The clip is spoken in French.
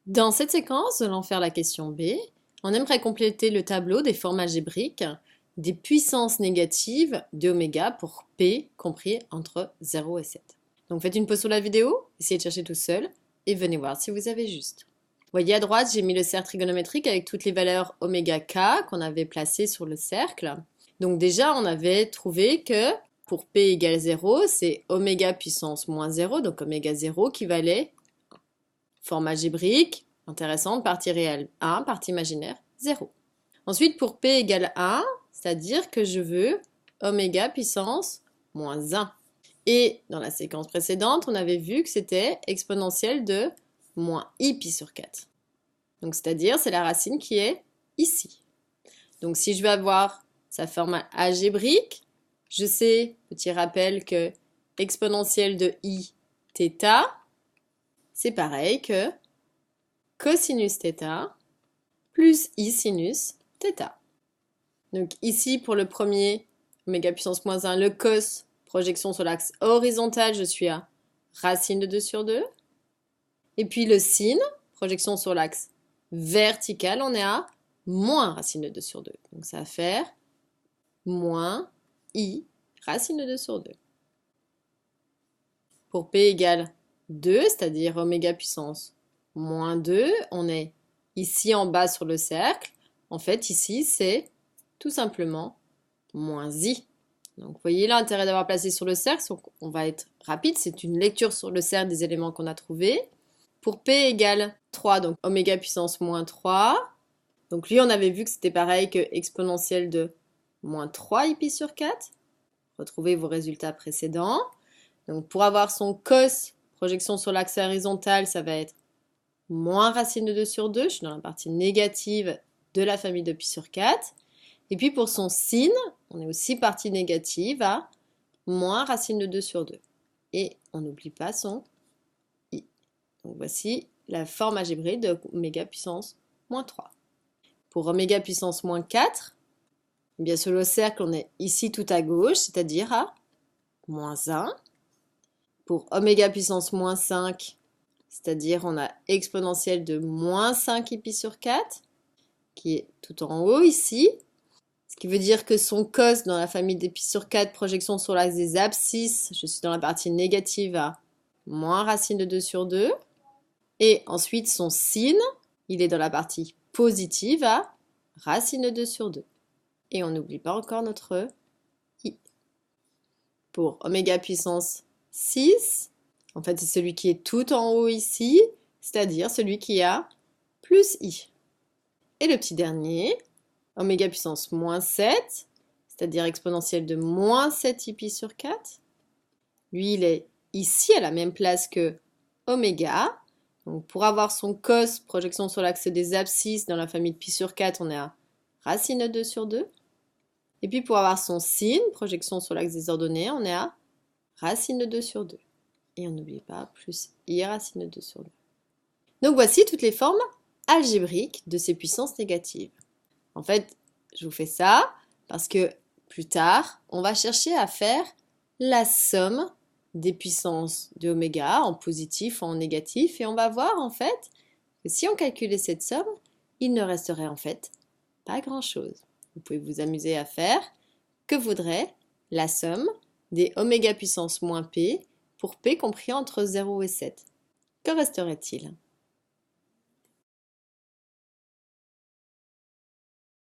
Dans cette séquence, nous allons faire la question B. On aimerait compléter le tableau des formes algébriques des puissances négatives d'oméga pour P compris entre 0 et 7. Donc faites une pause sur la vidéo, essayez de chercher tout seul et venez voir si vous avez juste. Vous voyez à droite, j'ai mis le cercle trigonométrique avec toutes les valeurs oméga k qu'on avait placées sur le cercle. Donc déjà, on avait trouvé que pour P égale 0, c'est oméga puissance moins 0, donc oméga 0 qui valait forme algébrique, intéressante, partie réelle 1, partie imaginaire 0. Ensuite, pour P égale 1, c'est-à-dire que je veux oméga puissance moins 1. Et dans la séquence précédente, on avait vu que c'était exponentielle de moins i pi sur 4. Donc, c'est-à-dire, c'est la racine qui est ici. Donc, si je veux avoir sa forme algébrique, je sais, petit rappel, que exponentielle de i θ, c'est pareil que cosinus θ plus i sinus θ. Donc ici, pour le premier, oméga puissance moins 1, le cos, projection sur l'axe horizontal, je suis à racine de 2 sur 2. Et puis le sin, projection sur l'axe vertical, on est à moins racine de 2 sur 2. Donc ça va faire moins i racine de 2 sur 2. Pour P égale 2, c'est-à-dire oméga puissance moins 2, on est ici en bas sur le cercle. En fait, ici, c'est tout simplement moins i. Donc, vous voyez l'intérêt d'avoir placé sur le cercle. On va être rapide. C'est une lecture sur le cercle des éléments qu'on a trouvés. Pour P égale 3, donc oméga puissance moins 3. Donc, lui, on avait vu que c'était pareil que exponentielle de moins 3 pi sur 4. Retrouvez vos résultats précédents. Donc, pour avoir son cos, projection sur l'axe horizontal, ça va être moins racine de 2 sur 2. Je suis dans la partie négative de la famille de pi sur 4. Et puis pour son sin, on est aussi partie négative à moins racine de 2 sur 2. Et on n'oublie pas son i. Donc voici la forme algébrique de oméga puissance moins 3. Pour oméga puissance moins 4, eh bien sur le cercle, on est ici tout à gauche, c'est-à-dire à moins 1. Pour oméga puissance moins 5, c'est-à-dire on a exponentielle de moins 5 pi sur 4, qui est tout en haut ici. Ce qui veut dire que son cos dans la famille des pi sur 4, projection sur l'axe des abscisses, je suis dans la partie négative à moins racine de 2 sur 2. Et ensuite son sin, il est dans la partie positive à racine de 2 sur 2. Et on n'oublie pas encore notre i. Pour oméga puissance 6, en fait c'est celui qui est tout en haut ici, c'est-à-dire celui qui a plus i. Et le petit dernier, oméga puissance moins 7, c'est-à-dire exponentielle de moins 7 pi sur 4. Lui, il est ici à la même place que oméga. Donc pour avoir son cos, projection sur l'axe des abscisses dans la famille de pi sur 4, on est à racine de 2 sur 2. Et puis pour avoir son sin, projection sur l'axe des ordonnées, on est à racine de 2 sur 2. Et on n'oublie pas, plus i racine de 2 sur 2. Donc voici toutes les formes algébriques de ces puissances négatives. En fait, je vous fais ça parce que plus tard, on va chercher à faire la somme des puissances de oméga en positif ou en négatif et on va voir en fait que si on calculait cette somme, il ne resterait en fait pas grand-chose. Vous pouvez vous amuser à faire que vaudrait la somme des oméga puissance moins p pour p compris entre 0 et 7. Que resterait-il ?